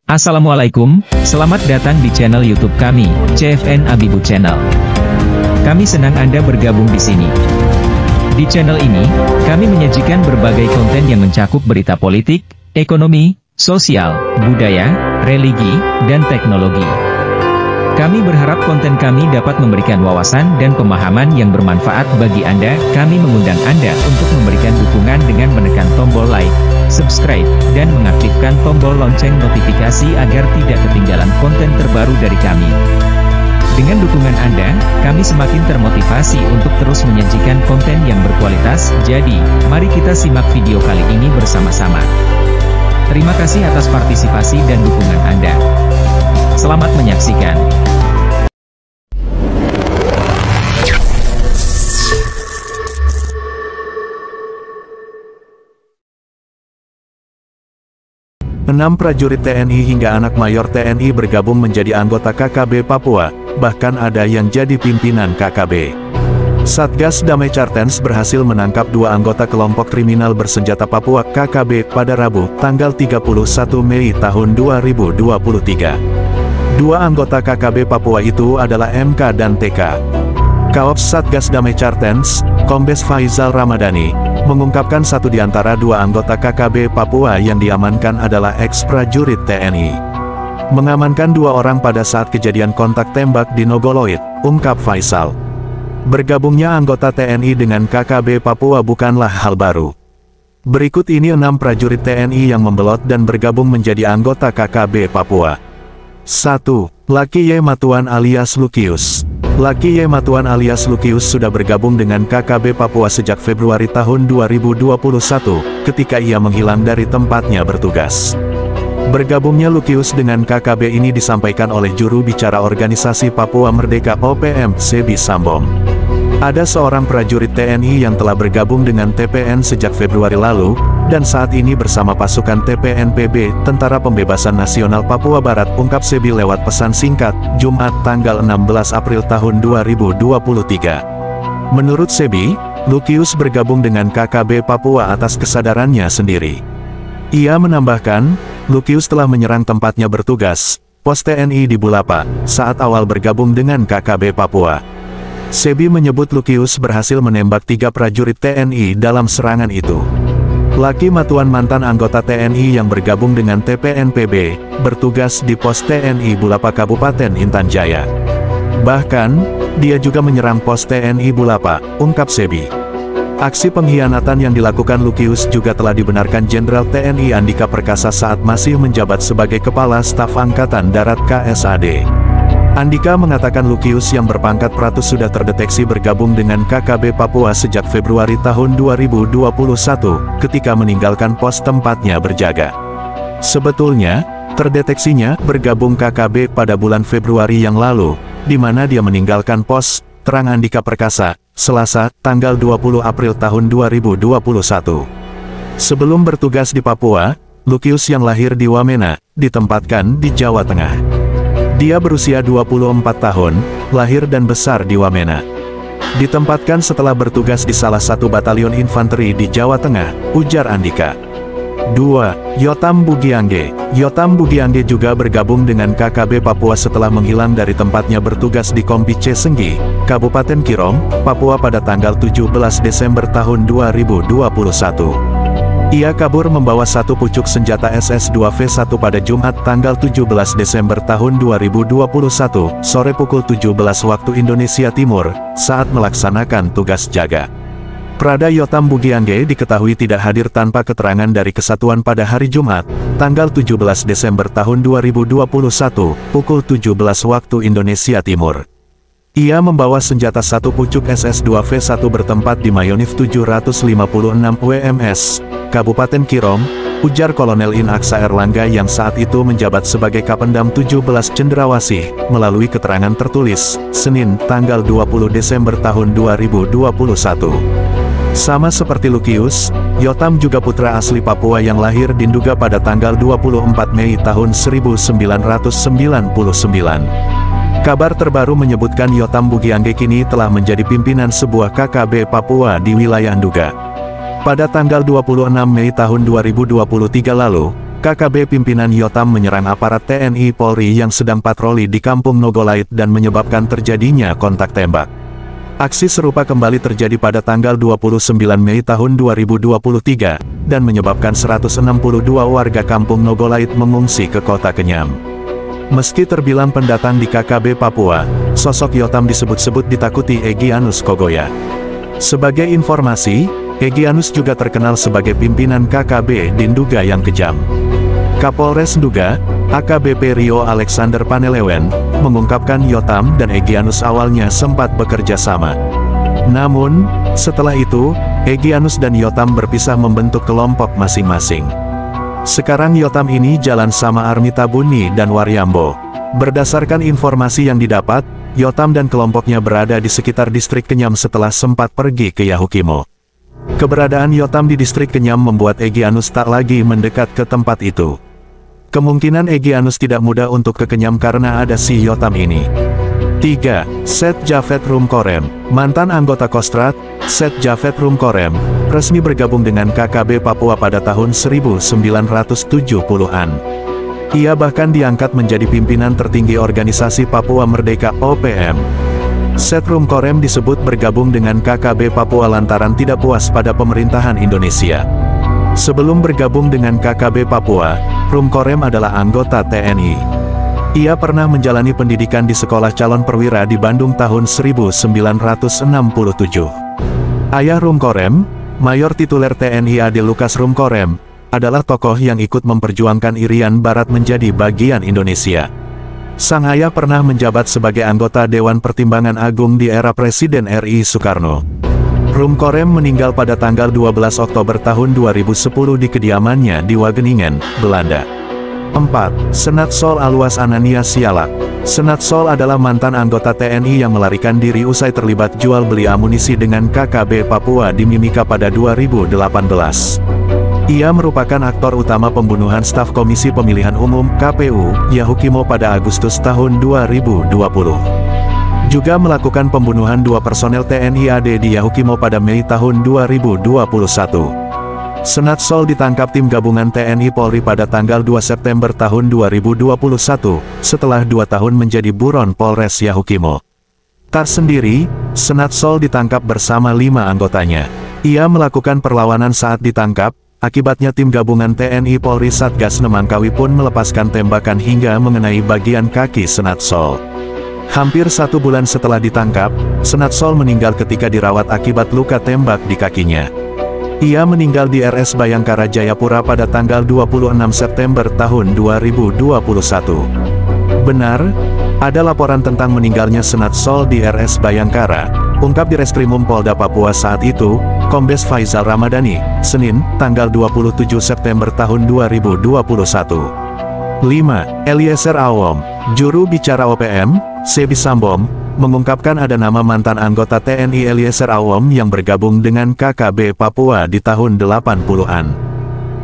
Assalamualaikum, selamat datang di channel YouTube kami, CFN Abibu Channel. Kami senang Anda bergabung di sini. Di channel ini, kami menyajikan berbagai konten yang mencakup berita politik, ekonomi, sosial, budaya, religi, dan teknologi. Kami berharap konten kami dapat memberikan wawasan dan pemahaman yang bermanfaat bagi Anda. Kami mengundang Anda untuk memberikan dukungan dengan menekan tombol like, subscribe, dan mengaktifkan tombol lonceng notifikasi agar tidak ketinggalan konten terbaru dari kami. Dengan dukungan Anda, kami semakin termotivasi untuk terus menyajikan konten yang berkualitas. Jadi, mari kita simak video kali ini bersama-sama. Terima kasih atas partisipasi dan dukungan Anda. Selamat menyaksikan. Enam prajurit TNI hingga anak mayor TNI bergabung menjadi anggota KKB Papua, bahkan ada yang jadi pimpinan KKB. Satgas Damai Cartens berhasil menangkap dua anggota kelompok kriminal bersenjata Papua KKB pada Rabu, tanggal 31 Mei tahun 2023. Dua anggota KKB Papua itu adalah MK dan TK. Kaops Satgas Damai Cartens, Kombes Faizal Ramadhani, mengungkapkan satu di antara dua anggota KKB Papua yang diamankan adalah ex-prajurit TNI. Mengamankan dua orang pada saat kejadian kontak tembak di Nogoloid, ungkap Faisal. Bergabungnya anggota TNI dengan KKB Papua bukanlah hal baru. Berikut ini 6 prajurit TNI yang membelot dan bergabung menjadi anggota KKB Papua. 1. Laki Y Matuan alias Lukius. Laki Y Matuan alias Lukius sudah bergabung dengan KKB Papua sejak Februari tahun 2021, ketika ia menghilang dari tempatnya bertugas. Bergabungnya Lukius dengan KKB ini disampaikan oleh juru bicara organisasi Papua Merdeka OPM, Sebi Sambom. Ada seorang prajurit TNI yang telah bergabung dengan TPN sejak Februari lalu, dan saat ini bersama pasukan TPNPB, Tentara Pembebasan Nasional Papua Barat, ungkap Sebi lewat pesan singkat, Jumat tanggal 16 April tahun 2023. Menurut Sebi, Lukius bergabung dengan KKB Papua atas kesadarannya sendiri. Ia menambahkan, Lukius telah menyerang tempatnya bertugas, pos TNI di Bulapa, saat awal bergabung dengan KKB Papua. Sebi menyebut Lukius berhasil menembak 3 prajurit TNI dalam serangan itu. Laki Matuan mantan anggota TNI yang bergabung dengan TPNPB, bertugas di pos TNI Bulapa Kabupaten Intan Jaya. Bahkan, dia juga menyerang pos TNI Bulapa, ungkap Sebi. Aksi pengkhianatan yang dilakukan Lukius juga telah dibenarkan Jenderal TNI Andika Perkasa saat masih menjabat sebagai Kepala Staf Angkatan Darat KSAD. Andika mengatakan Lukius yang berpangkat Pratus sudah terdeteksi bergabung dengan KKB Papua sejak Februari tahun 2021, ketika meninggalkan pos tempatnya berjaga. Sebetulnya, terdeteksinya bergabung KKB pada bulan Februari yang lalu, di mana dia meninggalkan pos, terang Andika Perkasa, Selasa, tanggal 20 April tahun 2021. Sebelum bertugas di Papua, Lukius yang lahir di Wamena, ditempatkan di Jawa Tengah. Dia berusia 24 tahun, lahir dan besar di Wamena. Ditempatkan setelah bertugas di salah satu batalion infanteri di Jawa Tengah, ujar Andika. 2. Yotam Bugiangge. Yotam Bugiangge juga bergabung dengan KKB Papua setelah menghilang dari tempatnya bertugas di Kompice Senggi, Kabupaten Kirom, Papua pada tanggal 17 Desember tahun 2021. Ia kabur membawa satu pucuk senjata SS-2V1 pada Jumat tanggal 17 Desember tahun 2021, sore pukul 17 waktu Indonesia Timur, saat melaksanakan tugas jaga. Prada Yotam Bugiangge diketahui tidak hadir tanpa keterangan dari kesatuan pada hari Jumat, tanggal 17 Desember tahun 2021, pukul 17 waktu Indonesia Timur. Ia membawa senjata satu pucuk SS-2V1 bertempat di Mayonif 756 WMS, Kabupaten Kirom, ujar Kolonel In Aksa Erlangga yang saat itu menjabat sebagai Kapendam 17 Cendrawasih, melalui keterangan tertulis, Senin, tanggal 20 Desember tahun 2021. Sama seperti Lukius, Yotam juga putra asli Papua yang lahir di Nduga pada tanggal 24 Mei tahun 1999. Kabar terbaru menyebutkan Yotam Bugiangge kini telah menjadi pimpinan sebuah KKB Papua di wilayah Nduga. Pada tanggal 26 Mei tahun 2023 lalu, KKB pimpinan Yotam menyerang aparat TNI Polri yang sedang patroli di Kampung Nogolait dan menyebabkan terjadinya kontak tembak. Aksi serupa kembali terjadi pada tanggal 29 Mei tahun 2023, dan menyebabkan 162 warga Kampung Nogolait mengungsi ke Kota Kenyam. Meski terbilang pendatang di KKB Papua, sosok Yotam disebut-sebut ditakuti Egyanus Kogoya. Sebagai informasi, Egyanus juga terkenal sebagai pimpinan KKB di Nduga yang kejam. Kapolres Nduga, AKBP Rio Alexander Panelewen, mengungkapkan Yotam dan Egyanus awalnya sempat bekerja sama. Namun, setelah itu, Egyanus dan Yotam berpisah membentuk kelompok masing-masing. Sekarang Yotam ini jalan sama Armita Buni dan Waryambo. Berdasarkan informasi yang didapat, Yotam dan kelompoknya berada di sekitar distrik Kenyam setelah sempat pergi ke Yahukimo. Keberadaan Yotam di distrik Kenyam membuat Egyanus tak lagi mendekat ke tempat itu. Kemungkinan Egyanus tidak mudah untuk ke Kenyam karena ada si Yotam ini. 3. Set Javed Rumkorem, mantan anggota Kostrad, Set Javed Rumkorem, resmi bergabung dengan KKB Papua pada tahun 1970-an. Ia bahkan diangkat menjadi pimpinan tertinggi organisasi Papua Merdeka (OPM). Set Rumkorem disebut bergabung dengan KKB Papua lantaran tidak puas pada pemerintahan Indonesia. Sebelum bergabung dengan KKB Papua, Rumkorem adalah anggota TNI. Ia pernah menjalani pendidikan di Sekolah Calon Perwira di Bandung tahun 1967. Ayah Rumkorem, Mayor Tituler TNI Ade Lukas Rumkorem, adalah tokoh yang ikut memperjuangkan Irian Barat menjadi bagian Indonesia. Sang ayah pernah menjabat sebagai anggota Dewan Pertimbangan Agung di era Presiden RI Soekarno. Rumkorem meninggal pada tanggal 12 Oktober tahun 2010 di kediamannya di Wageningen, Belanda. 4. Senat Sol alias Anania Sialak. Senat Sol adalah mantan anggota TNI yang melarikan diri usai terlibat jual beli amunisi dengan KKB Papua di Mimika pada 2018. Ia merupakan aktor utama pembunuhan staf Komisi Pemilihan Umum (KPU) Yahukimo pada Agustus tahun 2020. Juga melakukan pembunuhan 2 personel TNI AD di Yahukimo pada Mei tahun 2021. Senat Sol ditangkap tim gabungan TNI Polri pada tanggal 2 September tahun 2021, setelah 2 tahun menjadi buron Polres Yahukimo. Tak sendiri, Senat Sol ditangkap bersama 5 anggotanya. Ia melakukan perlawanan saat ditangkap, akibatnya tim gabungan TNI Polri Satgas Nemangkawi pun melepaskan tembakan hingga mengenai bagian kaki Senat Sol. Hampir 1 bulan setelah ditangkap, Senat Sol meninggal ketika dirawat akibat luka tembak di kakinya. Ia meninggal di RS Bayangkara Jayapura pada tanggal 26 September tahun 2021. Benar, ada laporan tentang meninggalnya Senat Sol di RS Bayangkara, ungkap Direskrimum Polda Papua saat itu, Kombes Faizal Ramadhani, Senin, tanggal 27 September tahun 2021. 5. Eliezer Awom, juru bicara OPM, Sebi Sambom, mengungkapkan ada nama mantan anggota TNI Eliezer Awom yang bergabung dengan KKB Papua di tahun 80-an.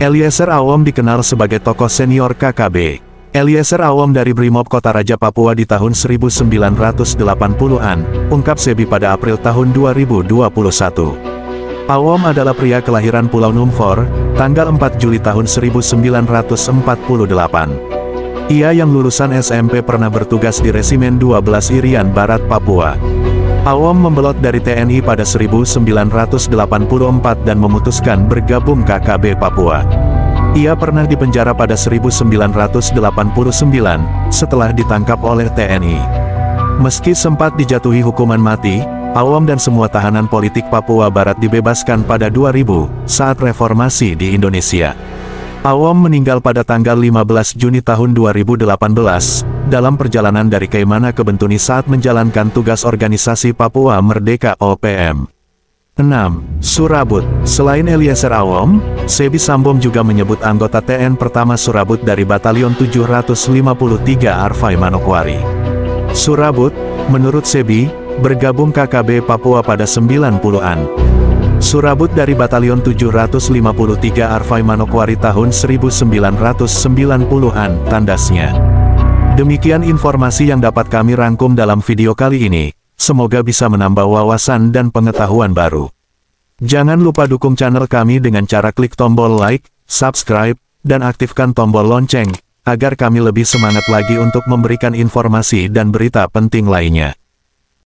Eliezer Awom dikenal sebagai tokoh senior KKB. Eliezer Awom dari Brimob Kota Raja Papua di tahun 1980-an, ungkap Sebi pada April tahun 2021. Awom adalah pria kelahiran Pulau Numfor, tanggal 4 Juli tahun 1948. Ia yang lulusan SMP pernah bertugas di Resimen 12 Irian Barat, Papua. Awom membelot dari TNI pada 1984 dan memutuskan bergabung KKB Papua. Ia pernah dipenjara pada 1989, setelah ditangkap oleh TNI. Meski sempat dijatuhi hukuman mati, Awom dan semua tahanan politik Papua Barat dibebaskan pada 2000, saat reformasi di Indonesia. Awom meninggal pada tanggal 15 Juni tahun 2018, dalam perjalanan dari Kaimana ke Bentuni saat menjalankan tugas organisasi Papua Merdeka (OPM). 6. Surabut. Selain Eliezer Awom, Sebi Sambom juga menyebut anggota TN pertama Surabut dari Batalion 753 Arfai Manokwari. Surabut, menurut Sebi, bergabung KKB Papua pada 90-an. Surabut dari Batalion 753 Arfai Manokwari tahun 1990-an, tandasnya. Demikian informasi yang dapat kami rangkum dalam video kali ini, semoga bisa menambah wawasan dan pengetahuan baru. Jangan lupa dukung channel kami dengan cara klik tombol like, subscribe, dan aktifkan tombol lonceng, agar kami lebih semangat lagi untuk memberikan informasi dan berita penting lainnya.